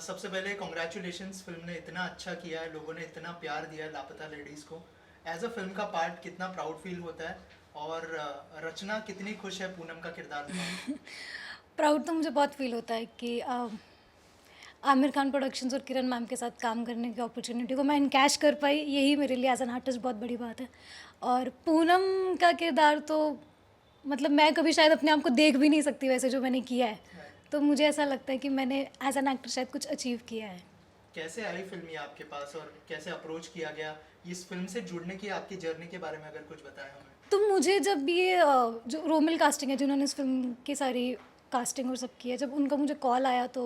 सबसे पहले congratulations, film ने इतना अच्छा किया है, लोगों ने इतना प्यार दिया है लापता लेडीज़ को। एज अ फिल्म का पार्ट कितना प्राउड फील होता है। और रचना कितनी खुश है पूनम का किरदार निभा के। प्राउड तो मुझे बहुत फील होता है कि आमिर खान प्रोडक्शंस और किरण मैम के साथ काम करने की अपॉर्चुनिटी को मैं इनकैश कर पाई, यही मेरे लिए एज एन आर्टिस्ट बहुत बड़ी बात है। और पूनम का किरदार तो मतलब मैं कभी शायद अपने आप को देख भी नहीं सकती वैसे जो मैंने किया है। तो मुझे ऐसा लगता है कि मैंने एज एन एक्टर शायद कुछ अचीव किया है। कैसे आई फिल्म ये आपके पास और कैसे अप्रोच किया गया इस फिल्म से जुड़ने की, आपकी जर्नी के बारे में अगर कुछ बताया हमें। तो मुझे जब ये जो रोमिल कास्टिंग है जिन्होंने इस फिल्म की सारी कास्टिंग और सब की है, जब उनका मुझे कॉल आया तो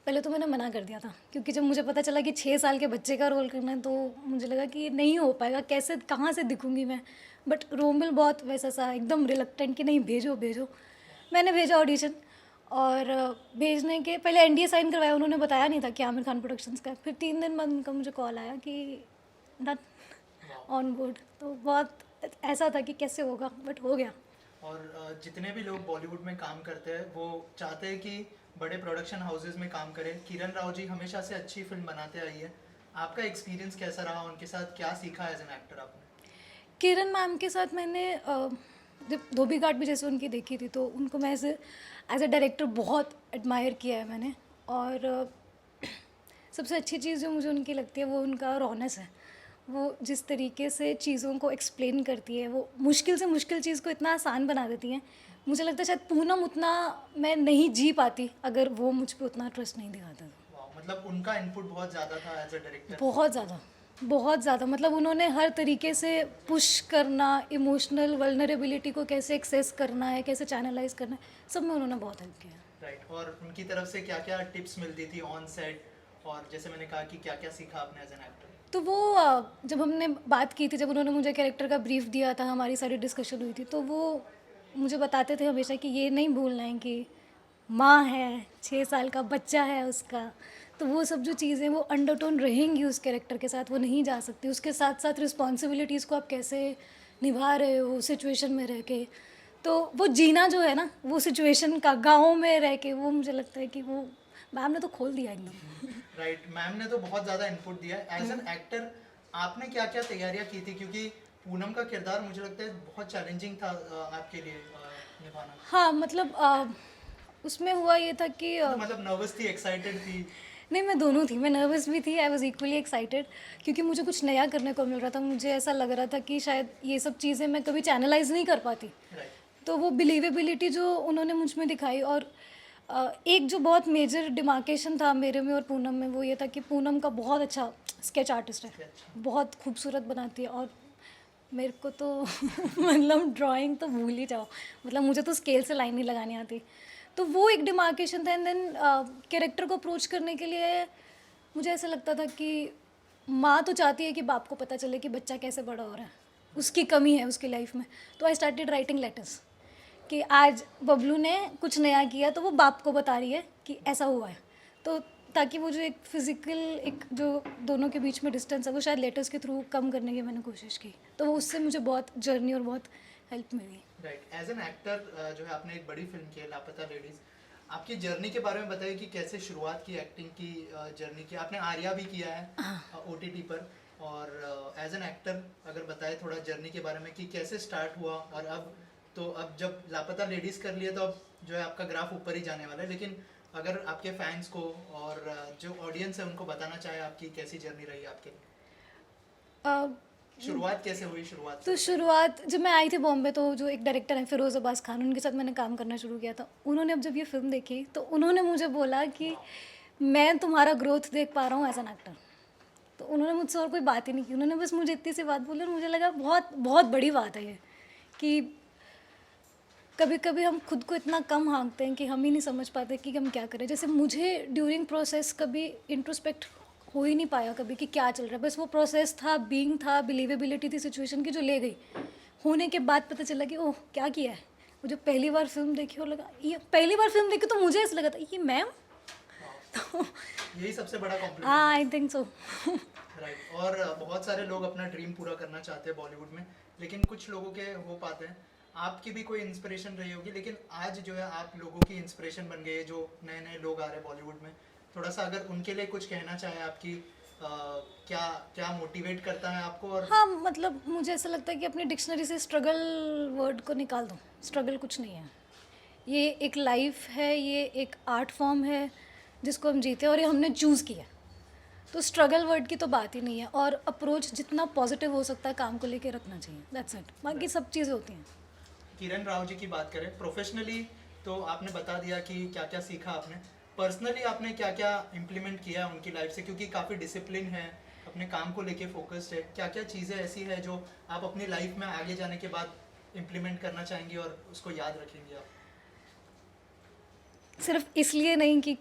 पहले तो मैंने मना कर दिया था, क्योंकि जब मुझे पता चला कि 6 साल के बच्चे का रोल करना है तो मुझे लगा कि ये नहीं हो पाएगा, कैसे कहाँ से दिखूंगी मैं। बट रोमिल बहुत वैसा सा एकदम रिलक्टेंट कि नहीं भेजो भेजो। मैंने भेजा ऑडिशन, और भेजने के पहले एनडीए साइन करवाया, उन्होंने बताया नहीं था कि आमिर खान प्रोडक्शंस का। फिर 3 दिन बाद उनका मुझे कॉल आया कि डन, ऑन बोर्ड। तो बहुत ऐसा था कि कैसे होगा, बट हो गया। और जितने भी लोग बॉलीवुड में काम करते हैं वो चाहते हैं कि बड़े प्रोडक्शन हाउसेज में काम करें। किरण राव जी हमेशा से अच्छी फिल्म बनाते आई है। आपका एक्सपीरियंस कैसा रहा, उनके साथ क्या सीखा एज एन एक्टर आपने। किरण मैम के साथ मैंने जब धोबी घाट भी जैसे उनकी देखी थी तो उनको मैं एज ए डायरेक्टर बहुत एडमायर किया है मैंने। और सबसे अच्छी चीज़ जो मुझे उनकी लगती है वो उनका रॉनेस है। वो जिस तरीके से चीज़ों को एक्सप्लेन करती है, वो मुश्किल से मुश्किल चीज़ को इतना आसान बना देती हैं। मुझे लगता है शायद पूनम उतना मैं नहीं जी पाती अगर वो मुझ पर उतना ट्रस्ट नहीं दिखाता तो। वाह, मतलब उनका इनपुट बहुत ज़्यादा था एज अ डायरेक्टर। बहुत ज़्यादा, बहुत ज़्यादा। मतलब उन्होंने हर तरीके से पुश करना, इमोशनल वल्नरेबिलिटी को कैसे एक्सेस करना है, कैसे चैनलाइज करना है, सब में उन्होंने बहुत हेल्प किया। राइट। और उनकी तरफ से क्या क्या टिप्स मिलती थी ऑन सेट, और जैसे मैंने कहा कि क्या क्या सीखा आपने एज एन एक्टर। तो वो जब हमने बात की थी, जब उन्होंने मुझे कैरेक्टर का ब्रीफ दिया था, हमारी सारी डिस्कशन हुई थी, तो वो मुझे बताते थे हमेशा कि ये नहीं भूलना है कि माँ है, 6 साल का बच्चा है उसका। तो वो सब जो चीज़ें वो अंडरटोन रहेंगी उस कैरेक्टर के साथ, वो नहीं जा सकती। उसके साथ साथ रिस्पॉन्सिबिलिटीज़ को आप कैसे निभा रहे हो सिचुएशन में रह के। तो वो जीना जो है ना, वो सिचुएशन का गाँव में रह के, वो मुझे लगता है कि वो मैम ने तो खोल दिया एकदम। राइट, मैम ने तो बहुत ज़्यादा इनपुट दिया है। एज एन एक्टर आपने क्या क्या तैयारियां की थी, क्योंकि पूनम का किरदार मुझे लगता है बहुत चैलेंजिंग था आपके लिए निभाना। हाँ मतलब उसमें हुआ ये था कि तो मतलब नर्वस थी, एक्साइटेड थी। नहीं, मैं दोनों थी। मैं नर्वस भी थी, आई वॉज इक्वली एक्साइटेड, क्योंकि मुझे कुछ नया करने को मिल रहा था। मुझे ऐसा लग रहा था कि शायद ये सब चीज़ें मैं कभी चैनलाइज नहीं कर पाती। राइट। तो वो बिलीवेबिलिटी जो उन्होंने मुझ में दिखाई, और एक जो बहुत मेजर डिमार्केशन था मेरे में और पूनम में, वो ये था कि पूनम का बहुत अच्छा स्केच आर्टिस्ट है, अच्छा। बहुत खूबसूरत बनाती है। और मेरे को तो मतलब ड्राइंग तो भूल ही जाओ, मतलब मुझे तो स्केल से लाइन नहीं लगानी आती। तो वो एक डिमार्केशन था। एंड देन कैरेक्टर को अप्रोच करने के लिए मुझे ऐसा लगता था कि माँ तो चाहती है कि बाप को पता चले कि बच्चा कैसे बड़ा हो रहा है, उसकी कमी है उसकी लाइफ में। तो आई स्टार्टेड राइटिंग लेटर्स कि आज बबलू ने कुछ नया किया, तो वो बाप को बता रही है कि ऐसा हुआ है। तो ताकि वो जो एक फिज़िकल, एक जो दोनों के बीच में डिस्टेंस है, वो शायद लेटर्स के थ्रू कम करने की मैंने कोशिश की। तो वो उससे मुझे बहुत जर्नी और बहुत हेल्प मिली। राइट, एज एन एक्टर जो है आपने एक बड़ी फिल्म की है लापता लेडीज। आपकी जर्नी के बारे में बताइए कि कैसे शुरुआत की एक्टिंग की जर्नी की। आपने आर्या भी किया है ओटीटी पर। और एज एन एक्टर अगर बताए थोड़ा जर्नी के बारे में कि कैसे स्टार्ट हुआ, और अब तो अब जब लापता लेडीज कर लिया तो अब जो है आपका ग्राफ ऊपर ही जाने वाला है। लेकिन अगर आपके फैंस को और जो ऑडियंस है उनको बताना चाहे आपकी कैसी जर्नी रही आपके लिए, अ, शुरुआत कैसे हुई, शुरुआत से तो बताइए। शुरुआत जब मैं आई थी बॉम्बे, तो जो एक डायरेक्टर हैं फिरोज़ अब्बास खान, उनके साथ मैंने काम करना शुरू किया था। उन्होंने अब जब ये फिल्म देखी तो उन्होंने मुझे बोला कि मैं तुम्हारा ग्रोथ देख पा रहा हूँ एज एन एक्टर। तो उन्होंने मुझसे और कोई बात ही नहीं की, उन्होंने बस मुझे इतनी सी बात बोली और मुझे लगा बहुत बहुत बड़ी बात है ये, कि कभी कभी हम खुद को इतना कम हाँकते हैं कि हम ही नहीं समझ पाते कि हम क्या करें। जैसे मुझे ड्यूरिंग प्रोसेस कभी इंट्रोस्पेक्ट हो ही नहीं पाया कभी कि क्या चल रहा है। बस वो प्रोसेस था, बीइंग था, बिलीवेबिलिटी थी सिचुएशन की जो ले गई। होने के बाद पता चला कि ओह क्या किया है। वो जब पहली बार फिल्म देखी और लगा, ये पहली बार फिल्म देखी तो मुझे ऐसा लगा था ये मैम। तो यही सबसे बड़ा कॉम्प्लीमेंट हाँ, है। I think so. राइट। और बहुत सारे लोग अपना ड्रीम पूरा करना चाहते हैं बॉलीवुड में, लेकिन कुछ लोगों के हो पाते हैं। आपकी भी कोई इंस्पिरेशन रही होगी, लेकिन आज जो है आप लोगों की इंस्पिरेशन बन गए, जो नए नए लोग आ रहे हैं बॉलीवुड में। थोड़ा सा अगर उनके लिए कुछ कहना चाहे आपकी क्या क्या मोटिवेट करता है आपको और हाँ मतलब मुझे ऐसा लगता है कि अपनी डिक्शनरी से स्ट्रगल वर्ड को निकाल दो। स्ट्रगल कुछ नहीं है, ये एक लाइफ है, ये एक आर्ट फॉर्म है जिसको हम जीते हैं और ये हमने चूज़ किया है। तो स्ट्रगल वर्ड की तो बात ही नहीं है, और अप्रोच जितना पॉजिटिव हो सकता है काम को लेके रखना चाहिए, दैट्स इट। बाकी सब चीज़ें होती हैं। किरण राव जी की बात करें प्रोफेशनली, तो आपने बता दिया कि क्या क्या सीखा आपने। पर्सनली आपने क्या क्या इम्प्लीमेंट किया है उनकी लाइफ से, क्योंकि काफ़ी डिसिप्लिन है, अपने काम को लेके फोकस्ड है, क्या क्या चीज़ें ऐसी है जो आप अपनी लाइफ में आगे जाने के बाद इम्प्लीमेंट करना चाहेंगे और उसको याद रखेंगे आप? सिर्फ इसलिए नहीं कि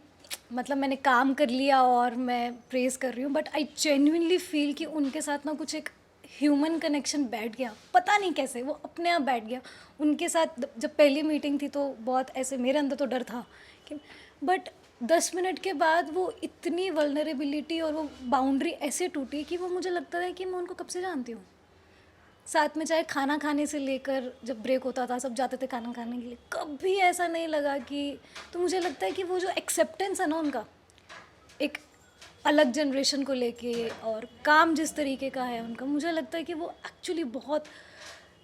मतलब मैंने काम कर लिया और मैं प्रेज़ कर रही हूँ, बट आई जेन्युइनली फील कि उनके साथ ना कुछ एक ह्यूमन कनेक्शन बैठ गया, पता नहीं कैसे वो अपने आप बैठ गया। उनके साथ जब पहली मीटिंग थी तो बहुत ऐसे मेरे अंदर तो डर था कि, बट 10 मिनट के बाद वो इतनी वल्नरेबिलिटी और वो बाउंड्री ऐसे टूटी कि वो मुझे लगता है कि मैं उनको कब से जानती हूँ। साथ में चाहे खाना खाने से लेकर जब ब्रेक होता था सब जाते थे खाना खाने के लिए, कभी ऐसा नहीं लगा कि, तो मुझे लगता है कि वो जो एक्सेप्टेंस है ना उनका, एक अलग जनरेशन को लेके और काम जिस तरीके का है उनका, मुझे लगता है कि वो एक्चुअली बहुत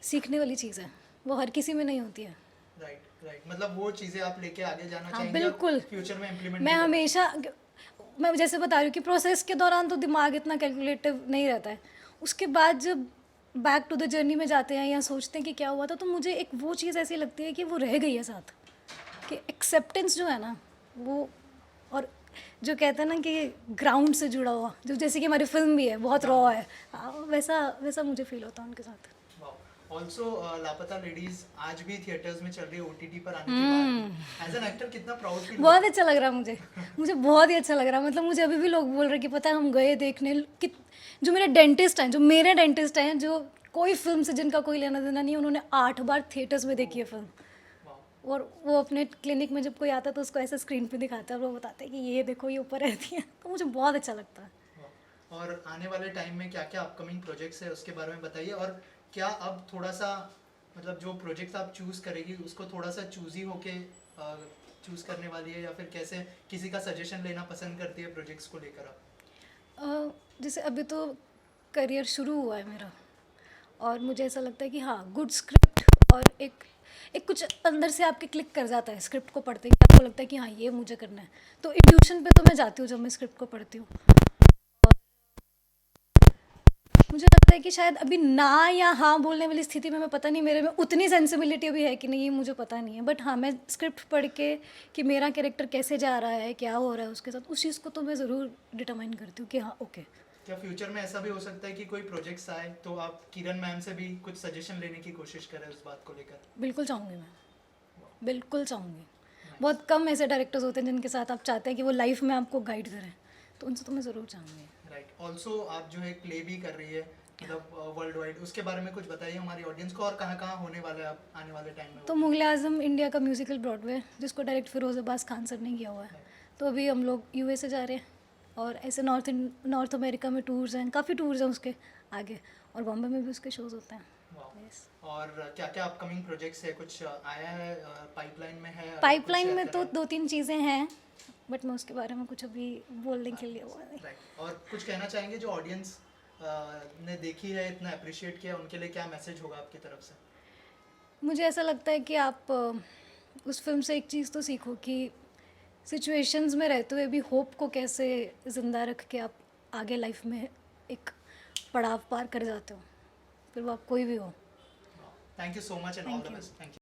सीखने वाली चीज़ है, वो हर किसी में नहीं होती है। राइट राइट, मतलब वो चीज़ें आप लेके आगे जाना हाँ चाहेंगे बिल्कुल। फ्यूचर में इम्प्लीमेंट मैं हमेशा, मैं जैसे बता रही हूँ कि प्रोसेस के दौरान तो दिमाग इतना कैलकुलेटिव नहीं रहता है, उसके बाद जब बैक टू द जर्नी में जाते हैं या सोचते हैं कि क्या हुआ था, तो मुझे एक वो चीज़ ऐसी लगती है कि वो रह गई है साथ, कि एक्सेप्टेंस जो है ना वो, और जो कहते हैं ना कि ग्राउंड से जुड़ा हुआ, जो जैसे कि हमारी फिल्म भी है बहुत रॉ है, हाँ, वैसा वैसा मुझे फील होता है उनके साथ। ऑल्सो लापता लेडीज आज भी थिएटर्स में चल रही है ओटीटी पर आने के बाद, एज एन एक्टर कितना प्राउड फील बहुत अच्छा लग रहा है मुझे, मुझे बहुत ही अच्छा लग रहा है। मतलब मुझे अभी भी लोग बोल रहे कि पता है हम गए देखने कि, जो मेरे डेंटिस्ट हैं जो कोई फिल्म से जिनका कोई लेना देना नहीं है, उन्होंने 8 बार थिएटर्स में देखी है फिल्म, और वो अपने क्लिनिक में जब कोई आता है तो उसको ऐसे स्क्रीन पे दिखाता है और वो बताते हैं कि ये देखो ये ऊपर रहती है, तो मुझे बहुत अच्छा लगता है। और आने वाले टाइम में क्या क्या अपकमिंग प्रोजेक्ट्स है उसके बारे में बताइए, और क्या अब थोड़ा सा मतलब जो प्रोजेक्ट्स आप चूज़ करेगी उसको थोड़ा सा चूज़ी होके चूज़ करने वाली है, या फिर कैसे किसी का सजेशन लेना पसंद करती है प्रोजेक्ट्स को लेकर आप? जैसे अभी तो करियर शुरू हुआ है मेरा, और मुझे ऐसा लगता है कि हाँ गुड स्क्रिप्ट और एक एक कुछ अंदर से आपके क्लिक कर जाता है स्क्रिप्ट को पढ़ते कि आपको लगता है कि हाँ ये मुझे करना है, तो इंट्यूशन पे तो मैं जाती हूँ जब मैं स्क्रिप्ट को पढ़ती हूँ। मुझे लगता है कि शायद अभी ना या हाँ बोलने वाली स्थिति में, मैं पता नहीं मेरे में उतनी सेंसिबिलिटी अभी है कि नहीं, ये मुझे पता नहीं है, बट हाँ मैं स्क्रिप्ट पढ़ के कि मेरा कैरेक्टर कैसे जा रहा है, क्या हो रहा है उसके साथ, उस चीज़ को तो मैं ज़रूर डिटरमाइन करती हूँ कि हाँ ओके। क्या फ्यूचर में ऐसा भी हो सकता है कि कोई प्रोजेक्ट्स आए तो आप किरण मैम से भी कुछ सजेशन लेने की कोशिश करें उस बात को लेकर? बिल्कुल चाहूँगी मैं, बिल्कुल चाहूँगी। बहुत कम ऐसे डायरेक्टर्स होते हैं जिनके साथ आप चाहते हैं कि वो लाइफ में आपको गाइड करें, तो उनसे तो मैं ज़रूर चाहूँगी। राइट, ऑल्सो आप जो है प्ले भी कर रही है मतलब वर्ल्ड वाइड, उसके बारे में कुछ बताइए हमारी ऑडियंस को, और कहाँ कहाँ होने वाला है आप आने वाले टाइम में? तो मुगल आज़म इंडिया का म्यूज़िकल ब्रॉडवे जिसको डायरेक्ट फिरोज़ अब्बास खान सर ने किया हुआ है, तो अभी हम लोग यूएसए जा रहे हैं, और ऐसे नॉर्थ अमेरिका में टूर्स हैं, काफ़ी टूर्स हैं उसके आगे, और बॉम्बे में भी उसके शोज़ होते हैं। Yes. और क्या क्या अपकमिंग प्रोजेक्ट्स है, कुछ आया है पाइपलाइन में है? पाइपलाइन में तो 2-3 चीज़ें हैं, बट मैं उसके बारे में कुछ अभी बोलने के लिए हुआ नहीं। राइट, और कुछ कहना चाहेंगे जो ऑडियंस ने देखी है, इतना अप्रिशिएट किया, उनके लिए क्या मैसेज होगा आपकी तरफ से? मुझे ऐसा लगता है कि आप उस फिल्म से एक चीज़ तो सीखो कि सिचुएशंस में रहते हुए भी होप को कैसे ज़िंदा रख के आप आगे लाइफ में एक पड़ाव पार कर जाते हो, फिर वो आप कोई भी हो। Thank you so much and all the Thank you. Best. Thank you.